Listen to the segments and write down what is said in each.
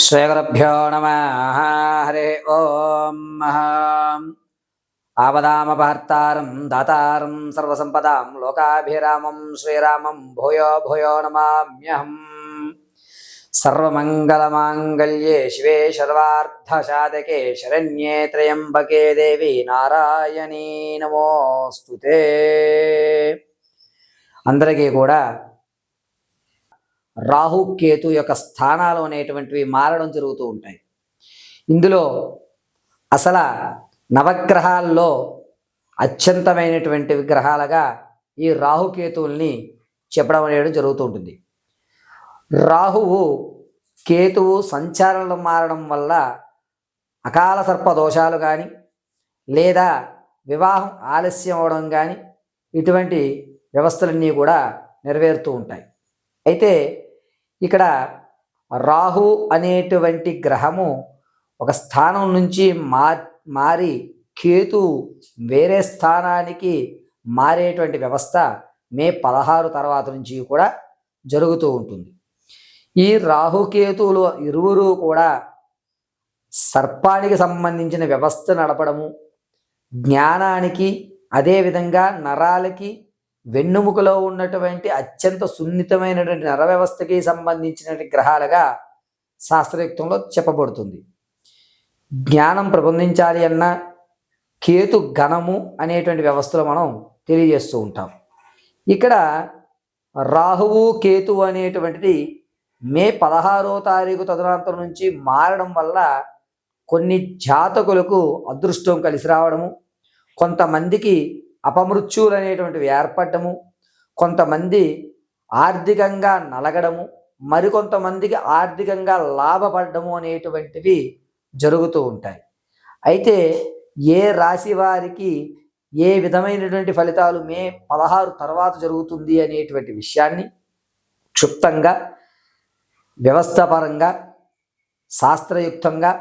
శ్రీగురుభ్యో నమః. హరి ఓం. ఆపదామపహర్తారం దాతారం సర్వసంపదాం లోకాభిరామం శ్రీరామం భూయో భూయో నమామ్యహం. సర్వమంగళమాంగళ్యే శివే సర్వార్థసాధకే శరణ్యే త్రయంబకే దేవి నారాయణీ నమోస్తుతే. అందరికీ కూడా రాహు కేతు యొక్క స్థానాలు అనేటువంటివి మారడం జరుగుతూ ఉంటాయి. ఇందులో అసలు నవగ్రహాల్లో అత్యంతమైనటువంటి విగ్రహాలుగా ఈ రాహుకేతువుల్ని చెప్పడం అనేది జరుగుతూ ఉంటుంది. రాహువు కేతువు సంచారాలు మారడం వల్ల అకాల సర్ప దోషాలు కానీ లేదా వివాహం ఆలస్యం అవడం కానీ ఇటువంటి వ్యవస్థలన్నీ కూడా నెరవేరుతూ ఉంటాయి. అయితే ఇక్కడ రాహు అనేటువంటి గ్రహము ఒక స్థానం నుంచి మారి కేతు వేరే స్థానానికి మారేటువంటి వ్యవస్థ మే 16 తర్వాత నుంచి కూడా జరుగుతూ ఉంటుంది. ఈ రాహుకేతువులు ఇరువురు కూడా సర్పానికి సంబంధించిన వ్యవస్థ నడపడము, జ్ఞానానికి అదేవిధంగా నరాలకి వెన్నుముకలో ఉన్నటువంటి అత్యంత సున్నితమైనటువంటి నర వ్యవస్థకి సంబంధించినటువంటి గ్రహాలుగా శాస్త్రయుక్తంలో చెప్పబడుతుంది. జ్ఞానం ప్రబోధించాలి అన్న కేతు గణము అనేటువంటి వ్యవస్థలో మనం తెలియజేస్తూ ఉంటాం. ఇక్కడ రాహువు కేతు అనేటువంటిది మే 16వ తారీఖు తదనంతరం నుంచి మారడం వల్ల కొన్ని జాతకులకు అదృష్టం కలిసి రావడము, కొంతమందికి అపమృత్యువులు అనేటువంటివి ఏర్పడము, కొంతమంది ఆర్థికంగా నలగడము, మరికొంతమందికి ఆర్థికంగా లాభపడము అనేటువంటివి జరుగుతూ ఉంటాయి. అయితే ఏ రాశి వారికి ఏ విధమైనటువంటి ఫలితాలు మే 16 తర్వాత జరుగుతుంది అనేటువంటి విషయాన్ని క్షుప్తంగా వ్యవస్థాపరంగా శాస్త్రయుక్తంగా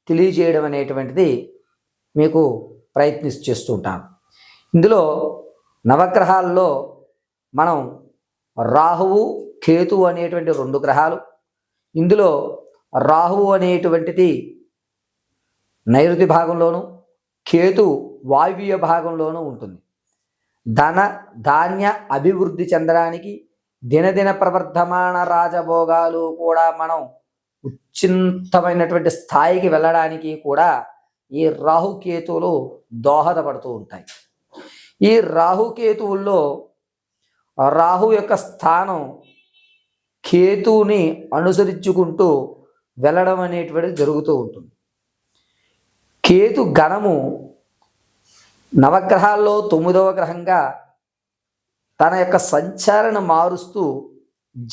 తెలియజేయడం అనేటువంటిది మీకు చేస్తూ ఉంటాను. ఇందులో నవగ్రహాల్లో మనం రాహువు కేతు అనేటువంటి 2 గ్రహాలు. ఇందులో రాహువు అనేటువంటిది నైరుతి భాగంలోను, కేతు వాయువ్య భాగంలోనూ ఉంటుంది. ధన ధాన్య అభివృద్ధి చెందడానికి, దినదిన ప్రవర్ధమాన రాజభోగాలు కూడా మనం ఉచ్చింతమైనటువంటి స్థాయికి వెళ్ళడానికి కూడా ఈ రాహుకేతువులు దోహదపడుతూ ఉంటాయి. ఈ రాహుకేతువుల్లో రాహు యొక్క స్థానం కేతువుని అనుసరించుకుంటూ వెళ్ళడం అనేటువంటిది జరుగుతూ ఉంటుంది. కేతు గణము నవగ్రహాల్లో 9వ గ్రహంగా తన యొక్క సంచారణ మారుస్తూ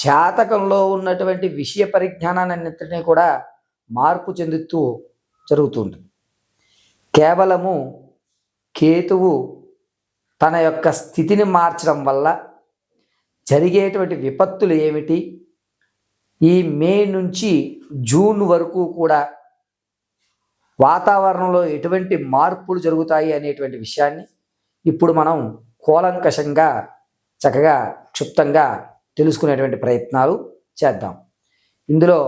జాతకంలో ఉన్నటువంటి విషయ పరిజ్ఞానాన్నింటినీ కూడా మార్పు చెందుతూ జరుగుతుంది. కేవలము కేతువు తన యొక్క స్థితిని మార్చడం వల్ల జరిగేటువంటి విపత్తులు ఏమిటి, ఈ మే నుంచి జూన్ వరకు కూడా వాతావరణంలో ఎటువంటి మార్పులు జరుగుతాయి అనేటువంటి విషయాన్ని ఇప్పుడు మనం కూలంకషంగా చక్కగా క్షుప్తంగా తెలుసుకునేటువంటి ప్రయత్నాలు చేద్దాం. ఇందులో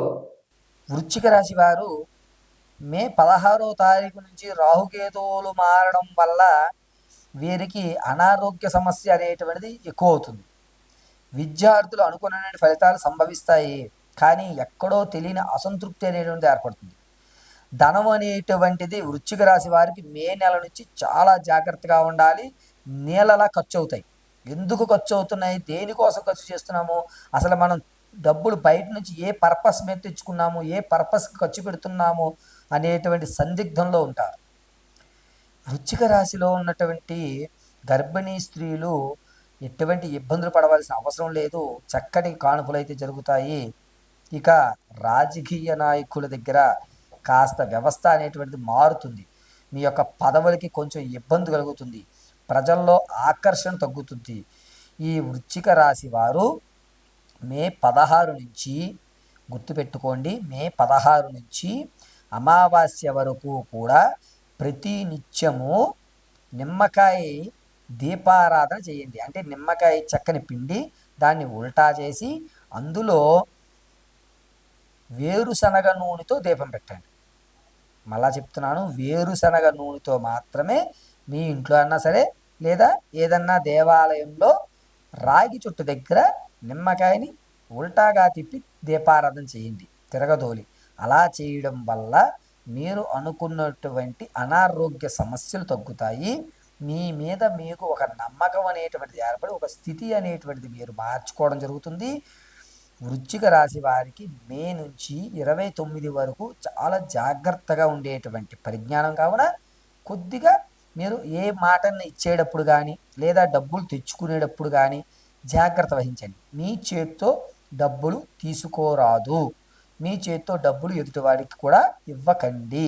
వృశ్చిక రాశి వారు మే 16వ తారీఖు నుంచి రాహుకేతువులు మారడం వల్ల వీరికి అనారోగ్య సమస్య అనేటువంటిది ఎక్కువ అవుతుంది. విద్యార్థులు అనుకున్న ఫలితాలు సంభవిస్తాయి, కానీ ఎక్కడో తెలియని అసంతృప్తి అనేటువంటిది ఏర్పడుతుంది. ధనం అనేటువంటిది వృశ్చిక రాశి వారికి మే నెల నుంచి చాలా జాగ్రత్తగా ఉండాలి. నీళ్ళలా ఖర్చు అవుతాయి. ఎందుకు ఖర్చు అవుతున్నాయి, దేనికోసం ఖర్చు చేస్తున్నాము, అసలు మనం డబ్బులు బయట నుంచి ఏ పర్పస్ మీద తెచ్చుకున్నాము, ఏ పర్పస్కి ఖర్చు పెడుతున్నాము అనేటువంటి సందిగ్ధంలో ఉంటారు. వృశ్చిక రాశిలో ఉన్నటువంటి గర్భిణీ స్త్రీలు ఎటువంటి ఇబ్బందులు పడవలసిన అవసరం లేదు. చక్కటి కానుకలు అయితే జరుగుతాయి. ఇక రాజకీయ నాయకుల దగ్గర కాస్త వ్యవస్థ అనేటువంటిది మారుతుంది. మీ యొక్క పదవులకి కొంచెం ఇబ్బంది కలుగుతుంది. ప్రజల్లో ఆకర్షణ తగ్గుతుంది. ఈ వృశ్చిక రాశి వారు మే 16 నుంచి గుర్తుపెట్టుకోండి, మే 16 నుంచి అమావాస్య వరకు కూడా ప్రతి నిత్యము నిమ్మకాయ దీపారాధన చేయండి. అంటే నిమ్మకాయ చెక్కని పిండి దాన్ని ఉల్టా చేసి అందులో వేరుశనగ నూనెతో దీపం పెట్టండి. మళ్ళా చెప్తున్నాను, వేరుశనగ నూనెతో మాత్రమే మీ ఇంట్లో అన్నా సరే, లేదా ఏదన్నా దేవాలయంలో రాగి చుట్టు దగ్గర నిమ్మకాయని ఉల్టాగా తిప్పి దీపారాధన చేయండి, తిరగదోలి. అలా చేయడం వల్ల మీరు అనుకున్నటువంటి అనారోగ్య సమస్యలు తగ్గుతాయి. మీ మీద మీకు ఒక నమ్మకం అనేటువంటిది ఏర్పడి ఒక స్థితి అనేటువంటిది మీరు మార్చుకోవడం జరుగుతుంది. వృశ్చిక రాశి వారికి మే నుంచి 29 వరకు చాలా జాగ్రత్తగా ఉండేటువంటి పరిజ్ఞానం కావున కొద్దిగా మీరు ఏ మాటని ఇచ్చేటప్పుడు కానీ లేదా డబ్బులు తెచ్చుకునేటప్పుడు కానీ జాగ్రత్త వహించండి. మీ చేత్తో డబ్బులు తీసుకోరాదు, మీ చేత్తో డబ్బులు ఎదుటివాడికి కూడా ఇవ్వకండి.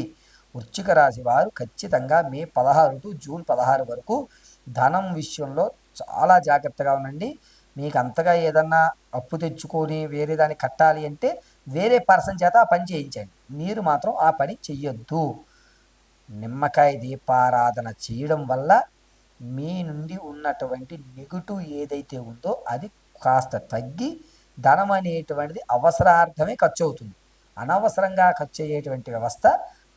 వృశ్చిక రాశి వారు ఖచ్చితంగా మే 16 టు జూన్ 16 వరకు ధనం విషయంలో చాలా జాగ్రత్తగా ఉండండి. మీకు అంతగా ఏదన్నా అప్పు తెచ్చుకొని వేరే దాన్ని కట్టాలి అంటే వేరే పర్సన్ చేత ఆ పని చేయించండి, మీరు మాత్రం ఆ పని చెయ్యొద్దు. నిమ్మకాయ దీపారాధన చేయడం వల్ల మీ నుండి ఉన్నటువంటి నెగటివ్ ఏదైతే ఉందో అది కాస్త తగ్గి ధనం అనేటువంటిది అవసరార్థమే ఖర్చు అవుతుంది, అనవసరంగా ఖర్చు అయ్యేటువంటి వ్యవస్థ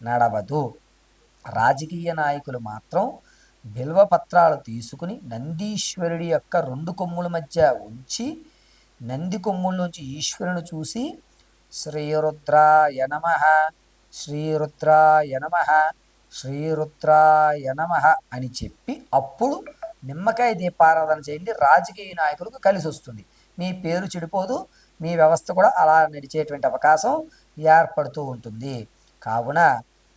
నడవదు. రాజకీయ నాయకులు మాత్రం బిల్వపత్రాలు తీసుకుని నందీశ్వరుడి యొక్క 2 కొమ్ముల మధ్య ఉంచి నంది కొమ్ముల నుంచి ఈశ్వరుని చూసి శ్రీరుద్రాయ నమః, శ్రీరుద్రాయ నమః, శ్రీరుద్రాయ నమః అని చెప్పి అప్పుడు నిమ్మకాయ దీపారాధన చేయండి. రాజకీయ నాయకులకు కలిసి వస్తుంది, మీ పేరు చెడిపోదు, మీ వ్యవస్థ కూడా అలా నడిచేటువంటి అవకాశం ఏర్పడుతూ ఉంటుంది. కావున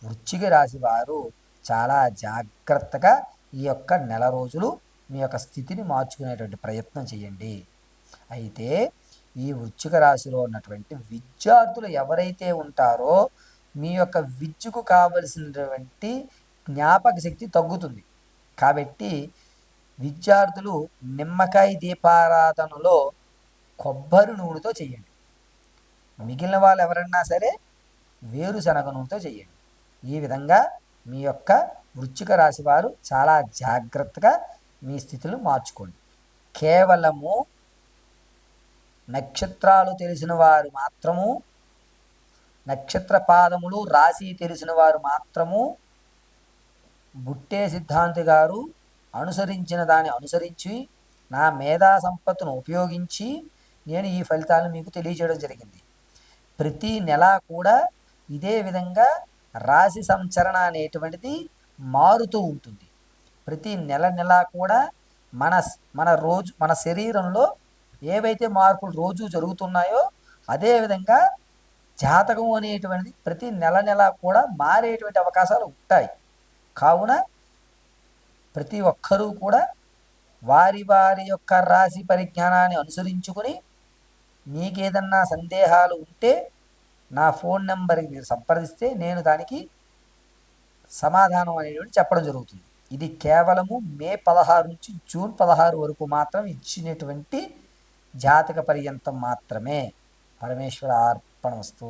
వృశ్చిక రాశి వారు చాలా జాగ్రత్తగా ఈ యొక్క నెల రోజులు మీ యొక్క స్థితిని మార్చుకునేటువంటి ప్రయత్నం చేయండి. అయితే ఈ వృశ్చిక రాశిలో ఉన్నటువంటి విద్యార్థులు ఎవరైతే ఉంటారో మీ యొక్క విద్యకు కావలసినటువంటి జ్ఞాపక శక్తి తగ్గుతుంది. కాబట్టి విద్యార్థులు నిమ్మకాయ దీపారాధనలో కొబ్బరి నూనెతో చేయండి. మిగిలిన వాళ్ళు ఎవరన్నా సరే వేరుశనగ నూనెతో చేయండి. ఈ విధంగా మీ యొక్క వృశ్చిక రాశి వారు చాలా జాగ్రత్తగా మీ స్థితులు మార్చుకోండి. కేవలము నక్షత్రాలు తెలిసిన వారు మాత్రము, నక్షత్ర పాదములు రాశి తెలిసిన వారు మాత్రము బుట్టే సిద్ధాంతి గారు అనుసరించిన దాన్ని అనుసరించి నా మేధా సంపత్తును ఉపయోగించి నేను ఈ ఫలితాలను మీకు తెలియజేయడం జరిగింది. ప్రతి నెల కూడా ఇదే విధంగా రాశి సంచరణ అనేటువంటిది మారుతూ ఉంటుంది. ప్రతి నెల కూడా మన శరీరంలో ఏవైతే మార్పులు రోజు జరుగుతున్నాయో అదేవిధంగా జాతకం అనేటువంటిది ప్రతి నెల కూడా మారేటువంటి అవకాశాలు ఉంటాయి. కావున ప్రతి ఒక్కరూ కూడా వారి వారి యొక్క రాశి పరిజ్ఞానాన్ని అనుసరించుకొని మీకేదన్నా సందేహాలు ఉంటే నా ఫోన్ నెంబర్కి మీరు సంప్రదిస్తే నేను దానికి సమాధానం అనేటువంటి చెప్పడం జరుగుతుంది. ఇది కేవలము మే 16 నుంచి జూన్ 16 వరకు మాత్రం ఇచ్చినటువంటి జాతక పర్యంతం మాత్రమే. పరమేశ్వర అర్పణమస్తు.